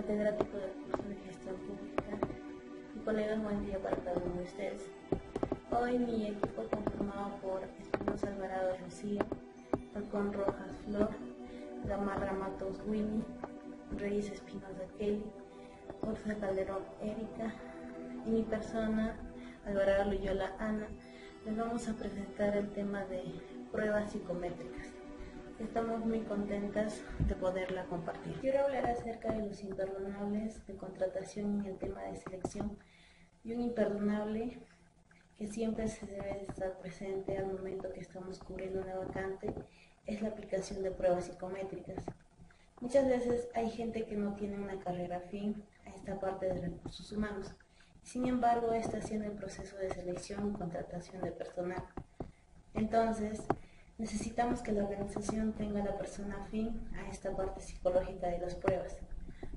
catedrático del curso de Gestión Pública y colegas, buen día para cada uno de ustedes. Hoy mi equipo conformado por Espinosa Alvarado Rocío, Falcón Rojas Flor, Gamarra Matos Winnie, Reyes Espinosa Kelly, Orfe Calderón Erika y mi persona Alvarado Loyola Ana, les vamos a presentar el tema de pruebas psicométricas. Estamos muy contentas de poderla compartir. Quiero hablar acerca de los imperdonables de contratación en el tema de selección, y un imperdonable que siempre se debe estar presente al momento que estamos cubriendo una vacante es la aplicación de pruebas psicométricas. Muchas veces hay gente que no tiene una carrera afín a esta parte de recursos humanos, sin embargo está haciendo el proceso de selección y contratación de personal. Entonces, necesitamos que la organización tenga la persona afín a esta parte psicológica de las pruebas.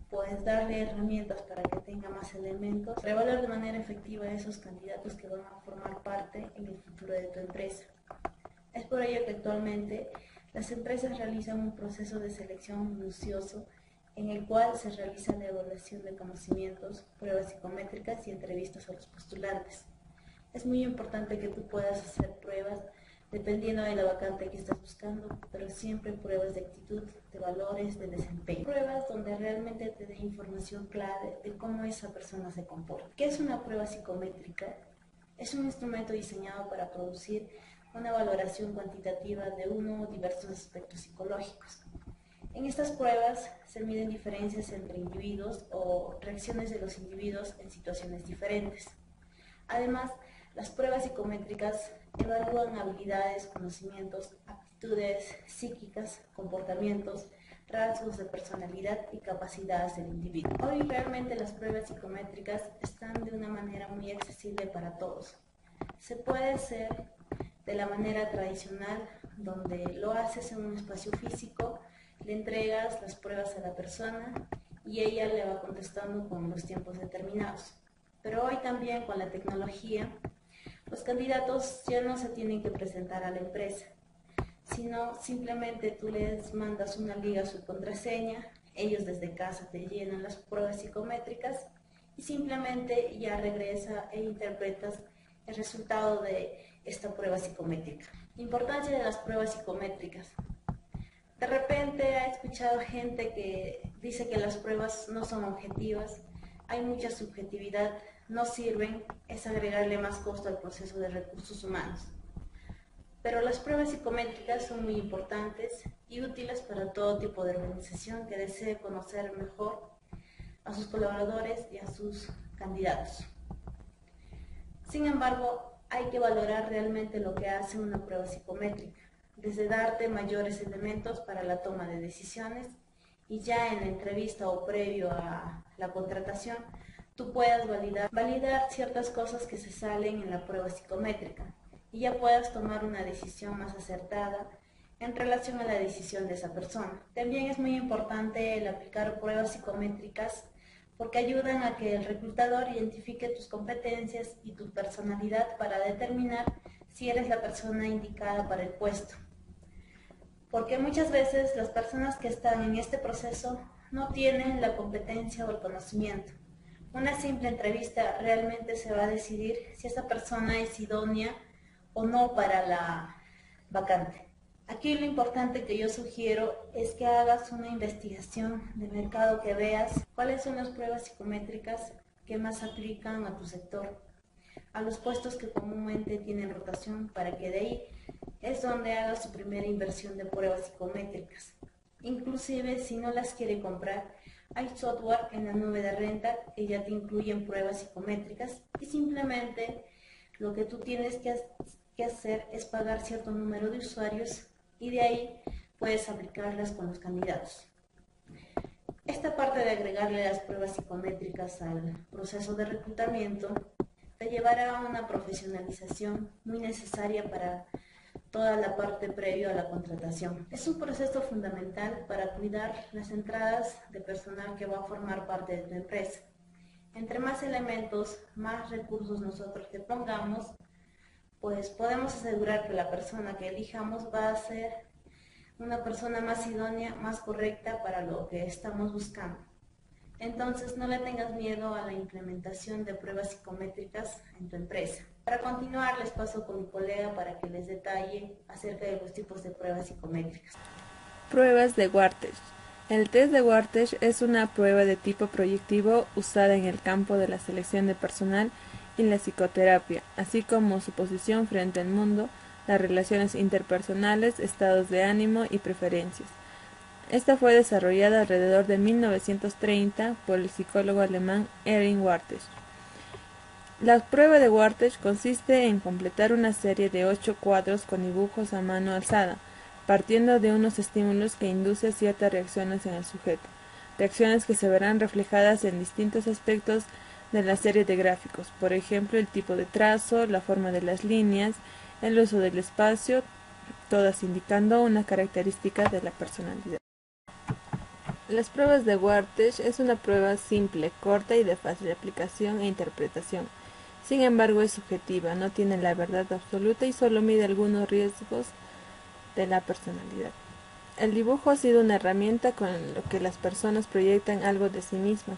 Puedes darle herramientas para que tenga más elementos para evaluar de manera efectiva a esos candidatos que van a formar parte en el futuro de tu empresa. Es por ello que actualmente las empresas realizan un proceso de selección minucioso en el cual se realiza la evaluación de conocimientos, pruebas psicométricas y entrevistas a los postulantes. Es muy importante que tú puedas hacer pruebas dependiendo de la vacante que estás buscando, pero siempre pruebas de actitud, de valores, de desempeño. Pruebas donde realmente te dé información clave de cómo esa persona se comporta. ¿Qué es una prueba psicométrica? Es un instrumento diseñado para producir una valoración cuantitativa de uno o diversos aspectos psicológicos. En estas pruebas se miden diferencias entre individuos o reacciones de los individuos en situaciones diferentes. Además, las pruebas psicométricas evalúan habilidades, conocimientos, aptitudes psíquicas, comportamientos, rasgos de personalidad y capacidades del individuo. Hoy realmente las pruebas psicométricas están de una manera muy accesible para todos. Se puede hacer de la manera tradicional, donde lo haces en un espacio físico, le entregas las pruebas a la persona y ella le va contestando con los tiempos determinados. Pero hoy también con la tecnología, los candidatos ya no se tienen que presentar a la empresa, sino simplemente tú les mandas una liga, su contraseña, ellos desde casa te llenan las pruebas psicométricas y simplemente ya regresa e interpretas el resultado de esta prueba psicométrica. Importancia de las pruebas psicométricas. De repente he escuchado gente que dice que las pruebas no son objetivas, hay mucha subjetividad, no sirven, es agregarle más costo al proceso de recursos humanos. Pero las pruebas psicométricas son muy importantes y útiles para todo tipo de organización que desee conocer mejor a sus colaboradores y a sus candidatos. Sin embargo, hay que valorar realmente lo que hace una prueba psicométrica, desde darte mayores elementos para la toma de decisiones y ya en la entrevista o previo a la contratación, tú puedas validar ciertas cosas que se salen en la prueba psicométrica y ya puedas tomar una decisión más acertada en relación a la decisión de esa persona. También es muy importante el aplicar pruebas psicométricas porque ayudan a que el reclutador identifique tus competencias y tu personalidad para determinar si eres la persona indicada para el puesto. Porque muchas veces las personas que están en este proceso no tienen la competencia o el conocimiento. Una simple entrevista realmente se va a decidir si esa persona es idónea o no para la vacante. Aquí lo importante que yo sugiero es que hagas una investigación de mercado, que veas cuáles son las pruebas psicométricas que más aplican a tu sector, a los puestos que comúnmente tienen rotación, para que de ahí es donde hagas su primera inversión de pruebas psicométricas. Inclusive si no las quiere comprar, hay software en la nube de renta que ya te incluyen pruebas psicométricas y simplemente lo que tú tienes que hacer es pagar cierto número de usuarios y de ahí puedes aplicarlas con los candidatos. Esta parte de agregarle las pruebas psicométricas al proceso de reclutamiento te llevará a una profesionalización muy necesaria para toda la parte previa a la contratación. Es un proceso fundamental para cuidar las entradas de personal que va a formar parte de tu empresa. Entre más elementos, más recursos nosotros te pongamos, pues podemos asegurar que la persona que elijamos va a ser una persona más idónea, más correcta para lo que estamos buscando. Entonces no le tengas miedo a la implementación de pruebas psicométricas en tu empresa. Para continuar les paso con mi colega para que les detalle acerca de los tipos de pruebas psicométricas. Pruebas de Wartesh. El test de Wartesh es una prueba de tipo proyectivo usada en el campo de la selección de personal y la psicoterapia, así como su posición frente al mundo, las relaciones interpersonales, estados de ánimo y preferencias. Esta fue desarrollada alrededor de 1930 por el psicólogo alemán Erwin Wartesh. La prueba de Wartesh consiste en completar una serie de 8 cuadros con dibujos a mano alzada, partiendo de unos estímulos que inducen ciertas reacciones en el sujeto, reacciones que se verán reflejadas en distintos aspectos de la serie de gráficos, por ejemplo el tipo de trazo, la forma de las líneas, el uso del espacio, todas indicando una característica de la personalidad. Las pruebas de Wartesh es una prueba simple, corta y de fácil aplicación e interpretación. Sin embargo, es subjetiva, no tiene la verdad absoluta y solo mide algunos riesgos de la personalidad. El dibujo ha sido una herramienta con la que las personas proyectan algo de sí mismas,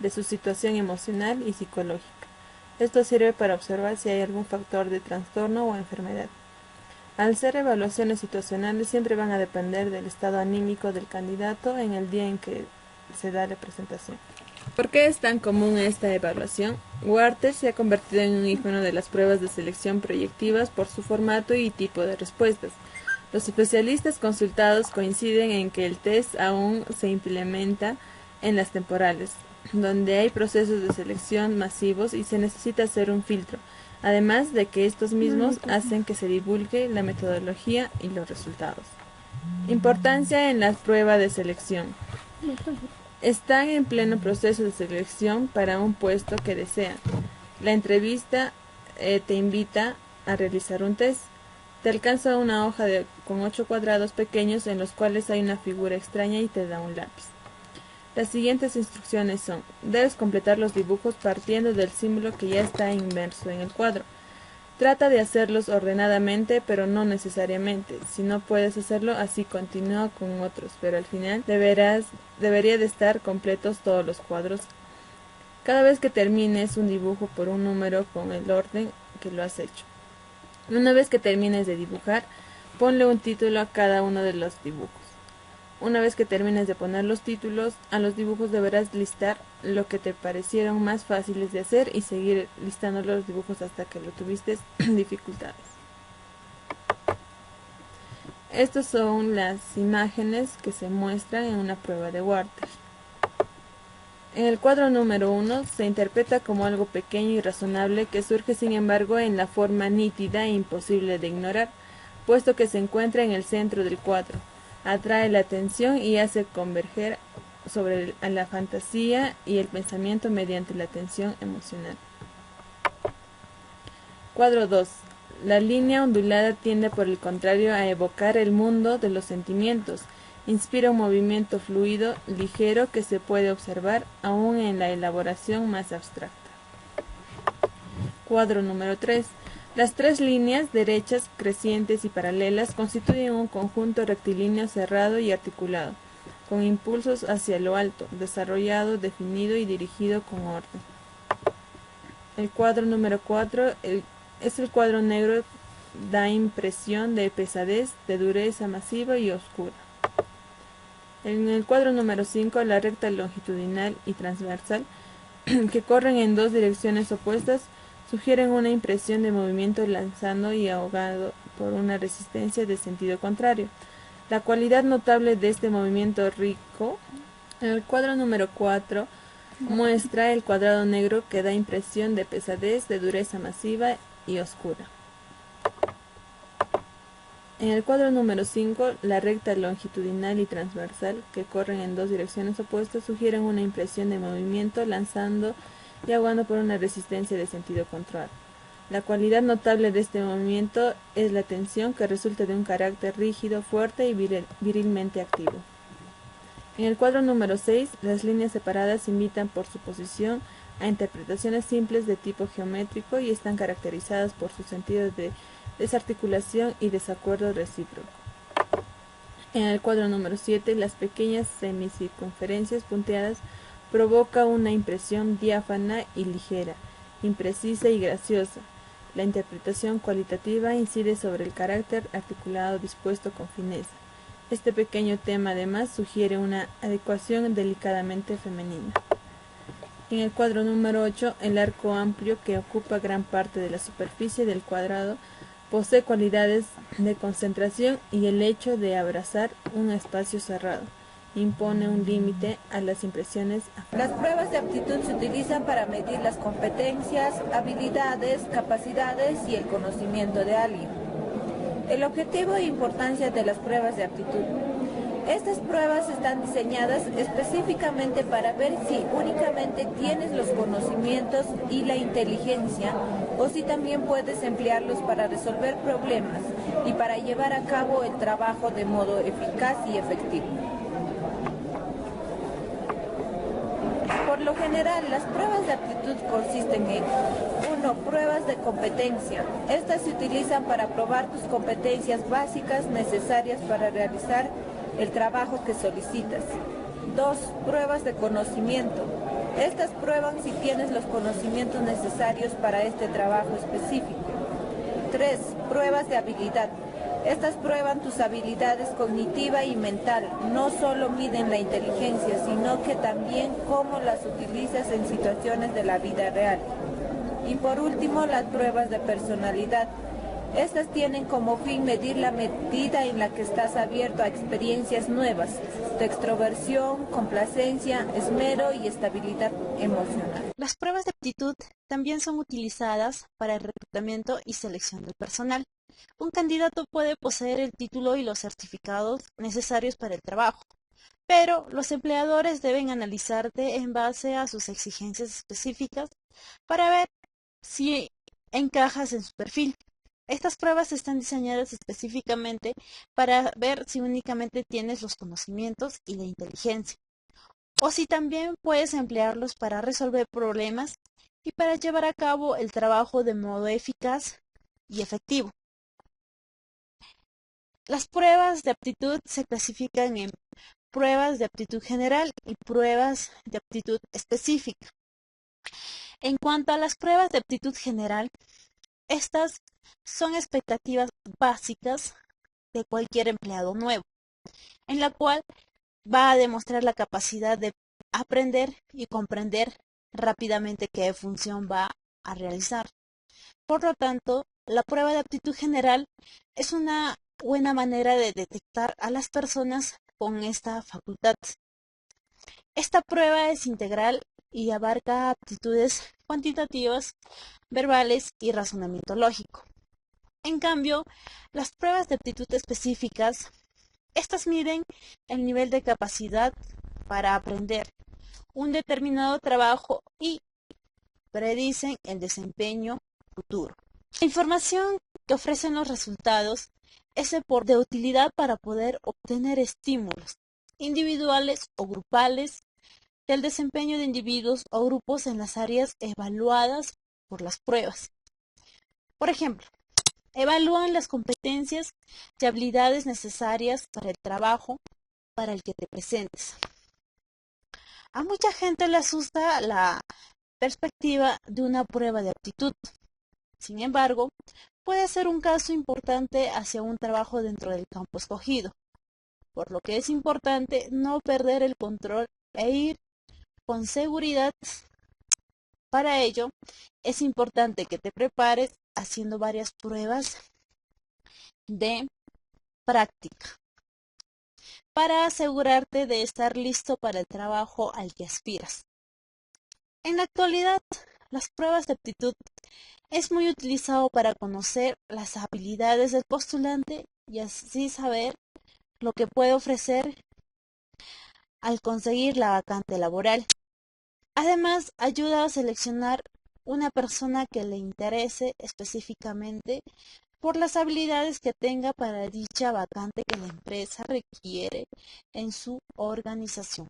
de su situación emocional y psicológica. Esto sirve para observar si hay algún factor de trastorno o enfermedad. Al ser evaluaciones situacionales, siempre van a depender del estado anímico del candidato en el día en que se da la presentación. ¿Por qué es tan común esta evaluación? Wartesh se ha convertido en un icono de las pruebas de selección proyectivas por su formato y tipo de respuestas. Los especialistas consultados coinciden en que el test aún se implementa en las temporales, donde hay procesos de selección masivos y se necesita hacer un filtro, además de que estos mismos hacen que se divulgue la metodología y los resultados. Importancia en la prueba de selección. Están en pleno proceso de selección para un puesto que desean. La entrevista te invita a realizar un test. Te alcanza una hoja con 8 cuadrados pequeños en los cuales hay una figura extraña y te da un lápiz. Las siguientes instrucciones son: debes completar los dibujos partiendo del símbolo que ya está inmerso en el cuadro. Trata de hacerlos ordenadamente, pero no necesariamente. Si no puedes hacerlo, así continúa con otros, pero al final debería de estar completos todos los cuadros. Cada vez que termines un dibujo por un número con el orden que lo has hecho. Una vez que termines de dibujar, ponle un título a cada uno de los dibujos. Una vez que termines de poner los títulos a los dibujos, deberás listar lo que te parecieron más fáciles de hacer y seguir listando los dibujos hasta que lo tuviste dificultades. Estas son las imágenes que se muestran en una prueba de Wartesh. En el cuadro número 1 se interpreta como algo pequeño y razonable que surge sin embargo en la forma nítida e imposible de ignorar, puesto que se encuentra en el centro del cuadro. Atrae la atención y hace converger sobre la fantasía y el pensamiento mediante la tensión emocional. Cuadro 2. La línea ondulada tiende por el contrario a evocar el mundo de los sentimientos. Inspira un movimiento fluido, ligero, que se puede observar aún en la elaboración más abstracta. Cuadro número 3. Las 3 líneas derechas, crecientes y paralelas constituyen un conjunto rectilíneo cerrado y articulado, con impulsos hacia lo alto, desarrollado, definido y dirigido con orden. El cuadro número 4 es el cuadro negro, da impresión de pesadez, de dureza masiva y oscura. En el cuadro número 5, la recta longitudinal y transversal, que corren en 2 direcciones opuestas, sugieren una impresión de movimiento lanzado y ahogado por una resistencia de sentido contrario. La cualidad notable de este movimiento rico, en el cuadro número 4, muestra el cuadrado negro que da impresión de pesadez, de dureza masiva y oscura. En el cuadro número 5, la recta longitudinal y transversal, que corren en 2 direcciones opuestas, sugieren una impresión de movimiento lanzando y ahogando por una resistencia de sentido contrario. La cualidad notable de este movimiento es la tensión, que resulta de un carácter rígido, fuerte y virilmente activo. En el cuadro número 6, las líneas separadas invitan por su posición a interpretaciones simples de tipo geométrico y están caracterizadas por su sentido de desarticulación y desacuerdo recíproco. En el cuadro número 7, las pequeñas semicircunferencias punteadas provoca una impresión diáfana y ligera, imprecisa y graciosa. La interpretación cualitativa incide sobre el carácter articulado dispuesto con fineza. Este pequeño tema además sugiere una adecuación delicadamente femenina. En el cuadro número 8, el arco amplio que ocupa gran parte de la superficie del cuadrado posee cualidades de concentración y el hecho de abrazar un espacio cerrado impone un límite a las impresiones. Las pruebas de aptitud se utilizan para medir las competencias, habilidades, capacidades y el conocimiento de alguien. El objetivo e importancia de las pruebas de aptitud. Estas pruebas están diseñadas específicamente para ver si únicamente tienes los conocimientos y la inteligencia o si también puedes emplearlos para resolver problemas y para llevar a cabo el trabajo de modo eficaz y efectivo. Por lo general, las pruebas de aptitud consisten en 1. Pruebas de competencia. Estas se utilizan para probar tus competencias básicas necesarias para realizar el trabajo que solicitas. 2. Pruebas de conocimiento. Estas prueban si tienes los conocimientos necesarios para este trabajo específico. 3. Pruebas de habilidad. Estas prueban tus habilidades cognitiva y mental. No solo miden la inteligencia, sino que también cómo las utilizas en situaciones de la vida real. Y por último, las pruebas de personalidad. Estas tienen como fin medir la medida en la que estás abierto a experiencias nuevas, tu extroversión, complacencia, esmero y estabilidad emocional. Las pruebas de aptitud también son utilizadas para el reclutamiento y selección del personal. Un candidato puede poseer el título y los certificados necesarios para el trabajo, pero los empleadores deben analizarte en base a sus exigencias específicas para ver si encajas en su perfil. Estas pruebas están diseñadas específicamente para ver si únicamente tienes los conocimientos y la inteligencia, o si también puedes emplearlos para resolver problemas y para llevar a cabo el trabajo de modo eficaz y efectivo. Las pruebas de aptitud se clasifican en pruebas de aptitud general y pruebas de aptitud específica. En cuanto a las pruebas de aptitud general, estas son expectativas básicas de cualquier empleado nuevo, en la cual va a demostrar la capacidad de aprender y comprender rápidamente qué función va a realizar. Por lo tanto, la prueba de aptitud general es una buena manera de detectar a las personas con esta facultad. Esta prueba es integral y abarca aptitudes cuantitativas, verbales y razonamiento lógico. En cambio, las pruebas de aptitud específicas, estas miden el nivel de capacidad para aprender un determinado trabajo y predicen el desempeño futuro. La información que ofrecen los resultados es de utilidad para poder obtener estímulos individuales o grupales del desempeño de individuos o grupos en las áreas evaluadas por las pruebas. Por ejemplo, evalúan las competencias y habilidades necesarias para el trabajo para el que te presentes. A mucha gente le asusta la perspectiva de una prueba de aptitud. Sin embargo, puede ser un caso importante hacia un trabajo dentro del campo escogido, por lo que es importante no perder el control e ir con seguridad. Para ello, es importante que te prepares haciendo varias pruebas de práctica para asegurarte de estar listo para el trabajo al que aspiras. En la actualidad, las pruebas de aptitud es muy utilizado para conocer las habilidades del postulante y así saber lo que puede ofrecer al conseguir la vacante laboral. Además, ayuda a seleccionar una persona que le interese específicamente por las habilidades que tenga para dicha vacante que la empresa requiere en su organización.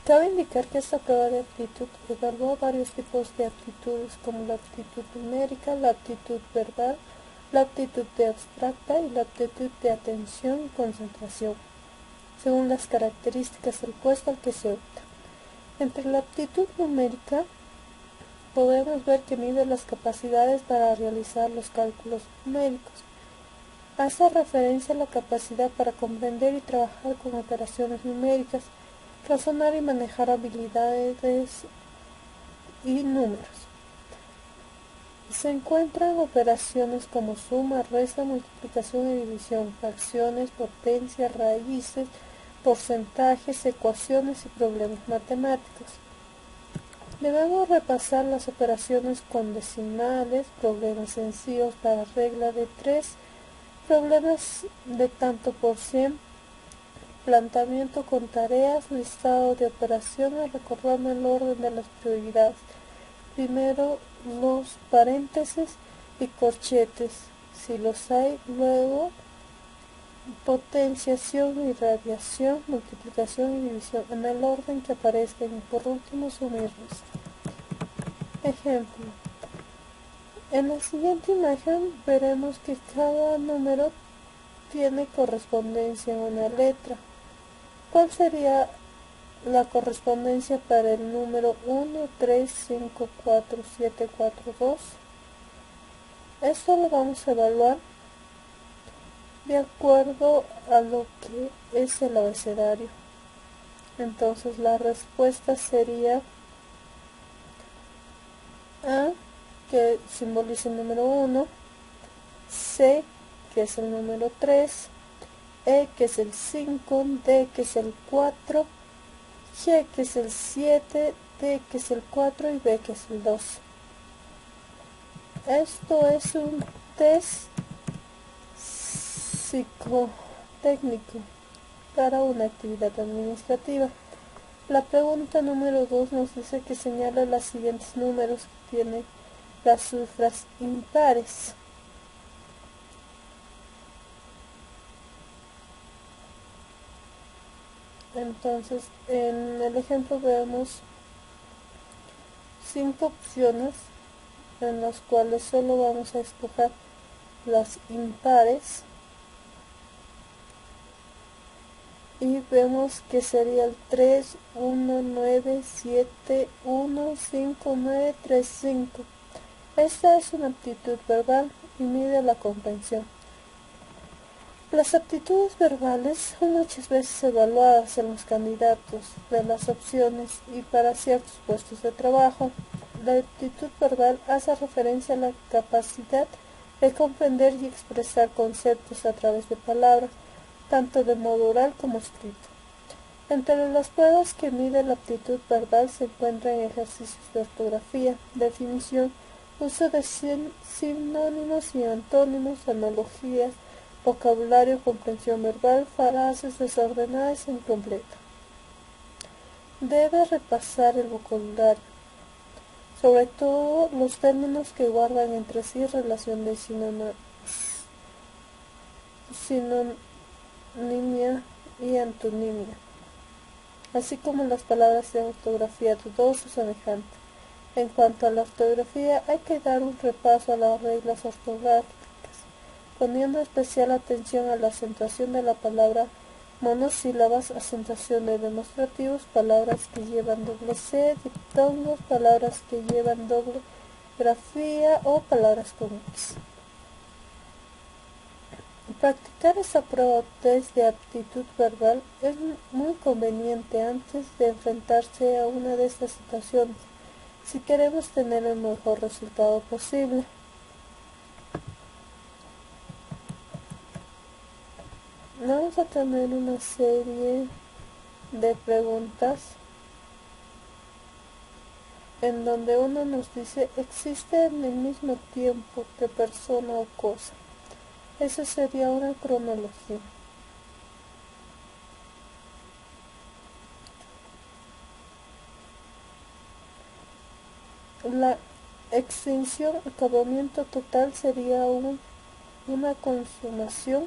Cabe indicar que esta prueba de aptitud evalúa varios tipos de aptitudes como la aptitud numérica, la aptitud verbal, la aptitud de abstracta y la aptitud de atención y concentración, según las características del puesto al que se opta. Entre la aptitud numérica podemos ver que mide las capacidades para realizar los cálculos numéricos. Hace referencia a la capacidad para comprender y trabajar con operaciones numéricas, razonar y manejar habilidades y números. Se encuentran operaciones como suma, resta, multiplicación y división, fracciones, potencias, raíces, porcentajes, ecuaciones y problemas matemáticos. Debemos repasar las operaciones con decimales, problemas sencillos para regla de 3, problemas de tanto por 100, planteamiento con tareas, listado de operaciones, recordando el orden de las prioridades. Primero los paréntesis y corchetes, si los hay, luego potenciación y radiación, multiplicación y división, en el orden que aparezcan, y por último sumirlos. Ejemplo. En la siguiente imagen veremos que cada número tiene correspondencia en una letra. ¿Cuál sería la correspondencia para el número 1, 3, 5, 4, 7, 4, 2? Esto lo vamos a evaluar de acuerdo a lo que es el abecedario. Entonces la respuesta sería A, que simboliza el número 1, C, que es el número 3, E, que es el 5, D, que es el 4, G, que es el 7, D, que es el 4 y B, que es el 2. Esto es un test psicotécnico para una actividad administrativa. La pregunta número 2 nos dice que señala los siguientes números que tienen las cifras impares. Entonces, en el ejemplo vemos 5 opciones en las cuales solo vamos a escoger las impares y vemos que sería el 3, 1, 9, 7, 1, 5, 9, 3, 5. Esta es una aptitud verbal y mide la comprensión. Las aptitudes verbales son muchas veces evaluadas en los candidatos de las opciones y para ciertos puestos de trabajo. La aptitud verbal hace referencia a la capacidad de comprender y expresar conceptos a través de palabras, tanto de modo oral como escrito. Entre las pruebas que mide la aptitud verbal se encuentran ejercicios de ortografía, definición, uso de sinónimos y antónimos, analogías, vocabulario, comprensión verbal, frases desordenadas e incompletas. Debe repasar el vocabulario, sobre todo los términos que guardan entre sí relación de sinonimia y antonimia, así como las palabras de ortografía dudosa o semejante. En cuanto a la ortografía, hay que dar un repaso a las reglas ortográficas, poniendo especial atención a la acentuación de la palabra monosílabas, acentuación de demostrativos, palabras que llevan doble C, diptongos, palabras que llevan doble grafía o palabras con X. Practicar esta prueba o test de aptitud verbal es muy conveniente antes de enfrentarse a una de estas situaciones, si queremos tener el mejor resultado posible. Vamos a tener una serie de preguntas en donde uno nos dice existe en el mismo tiempo que persona o cosa. Esa sería una cronología. La extinción, acabamiento total sería una consumación.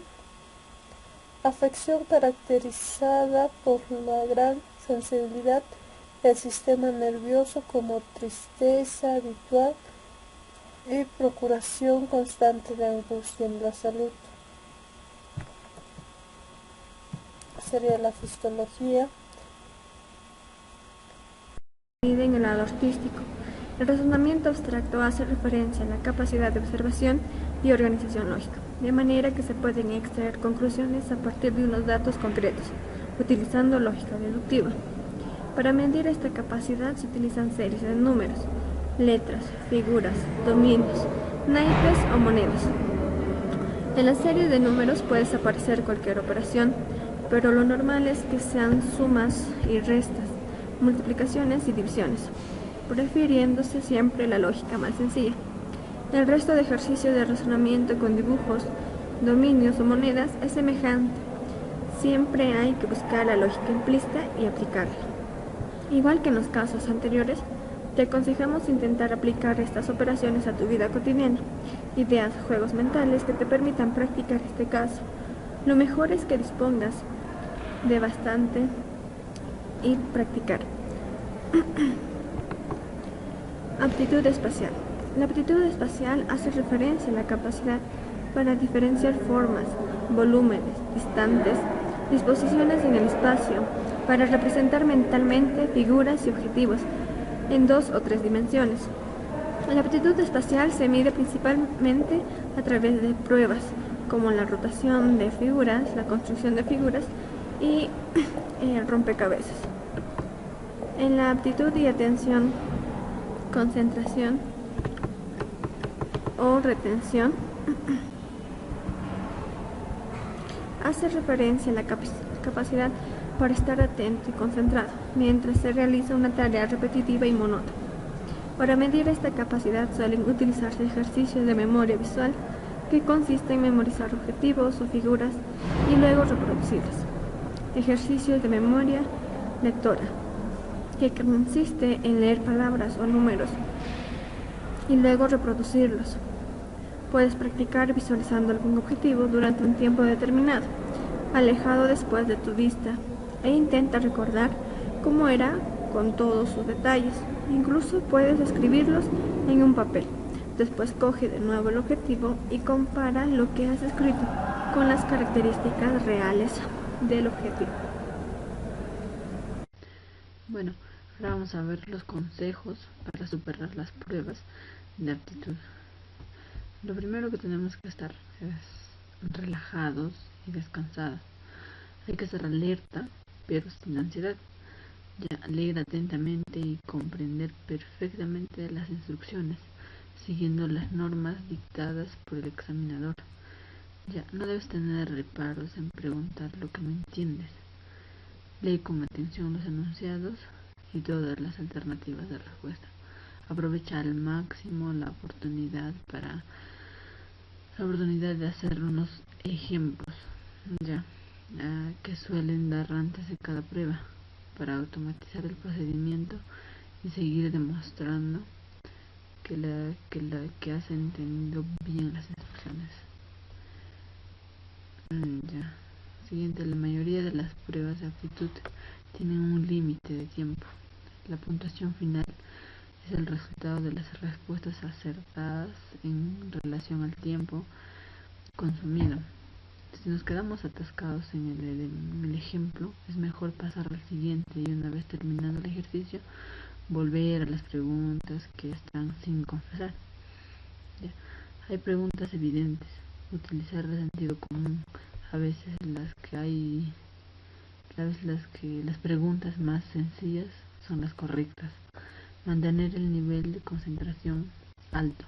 Afección caracterizada por la gran sensibilidad del sistema nervioso como tristeza habitual y procuración constante de angustia en la salud. Sería la fisiología. en el lado artístico. El razonamiento abstracto hace referencia a la capacidad de observación y organización lógica, de manera que se pueden extraer conclusiones a partir de unos datos concretos, utilizando lógica deductiva. Para medir esta capacidad se utilizan series de números, letras, figuras, dominios, naipes o monedas. En las series de números puede desaparecer cualquier operación, pero lo normal es que sean sumas y restas, multiplicaciones y divisiones, prefiriéndose siempre la lógica más sencilla. El resto de ejercicios de razonamiento con dibujos, dominios o monedas es semejante. Siempre hay que buscar la lógica implícita y aplicarla. Igual que en los casos anteriores, te aconsejamos intentar aplicar estas operaciones a tu vida cotidiana. Ideas, juegos mentales que te permitan practicar este caso. Lo mejor es que dispongas de bastante y practicar. Aptitud espacial. La aptitud espacial hace referencia a la capacidad para diferenciar formas, volúmenes, distantes, disposiciones en el espacio, para representar mentalmente figuras y objetivos en 2 o 3 dimensiones. La aptitud espacial se mide principalmente a través de pruebas, como la rotación de figuras, la construcción de figuras y el rompecabezas. En la aptitud y atención, concentración o retención, hace referencia a la capacidad para estar atento y concentrado mientras se realiza una tarea repetitiva y monótona. Para medir esta capacidad suelen utilizarse ejercicios de memoria visual que consisten en memorizar objetivos o figuras y luego reproducirlos. Ejercicios de memoria lectora, que consiste en leer palabras o números y luego reproducirlos. Puedes practicar visualizando algún objetivo durante un tiempo determinado, alejado después de tu vista, e intenta recordar cómo era con todos sus detalles. Incluso puedes escribirlos en un papel. Después coge de nuevo el objetivo y compara lo que has escrito con las características reales del objetivo. Bueno, ahora vamos a ver los consejos para superar las pruebas de aptitud. Lo primero que tenemos que estar es relajados y descansados. Hay que estar alerta, pero sin ansiedad. Ya, leer atentamente y comprender perfectamente las instrucciones, siguiendo las normas dictadas por el examinador. Ya, no debes tener reparos en preguntar lo que no entiendes. Lee con atención los enunciados y todas las alternativas de respuesta. Aprovecha al máximo la oportunidad de hacer unos ejemplos, que suelen dar antes de cada prueba, para automatizar el procedimiento y seguir demostrando que has entendido bien las instrucciones. Siguiente, la mayoría de las pruebas de aptitud tienen un límite de tiempo. La puntuación final es el resultado de las respuestas acertadas en relación al tiempo consumido. Si nos quedamos atascados en el ejemplo, es mejor pasar al siguiente y una vez terminado el ejercicio, volver a las preguntas que están sin confesar. Hay preguntas evidentes, utilizar el sentido común. A veces las preguntas más sencillas son las correctas. Mantener el nivel de concentración alto.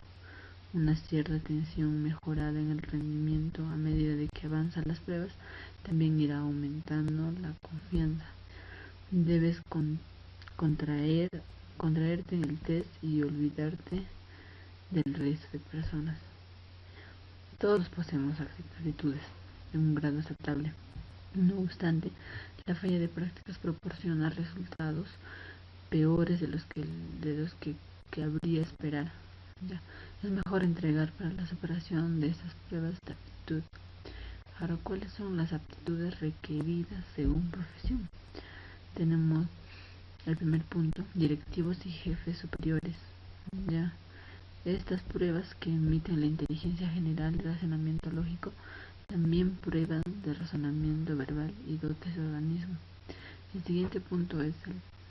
Una cierta atención mejorada en el rendimiento a medida de que avanzan las pruebas también irá aumentando la confianza. Debes contraerte en el test y olvidarte del resto de personas. Todos poseemos actitudes de un grado aceptable. No obstante, la falla de prácticas proporciona resultados peores de los que habría esperar. Es mejor entregar para la superación de estas pruebas de aptitud. Ahora, ¿cuáles son las aptitudes requeridas según profesión? Tenemos el primer punto, directivos y jefes superiores. Estas pruebas que emiten la inteligencia general de razonamiento lógico también prueban de razonamiento verbal y dotes de organismo. El siguiente punto es el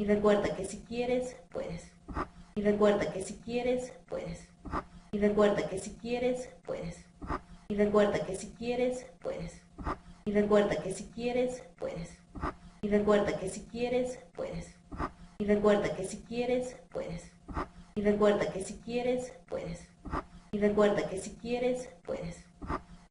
Y recuerda que si quieres, puedes. Y recuerda que si quieres, puedes. Y recuerda que si quieres, puedes. Y recuerda que si quieres, puedes. Y recuerda que si quieres, puedes. Y recuerda que si quieres, puedes. Y recuerda que si quieres, puedes. Y recuerda que si quieres, puedes. Y recuerda que si quieres, puedes.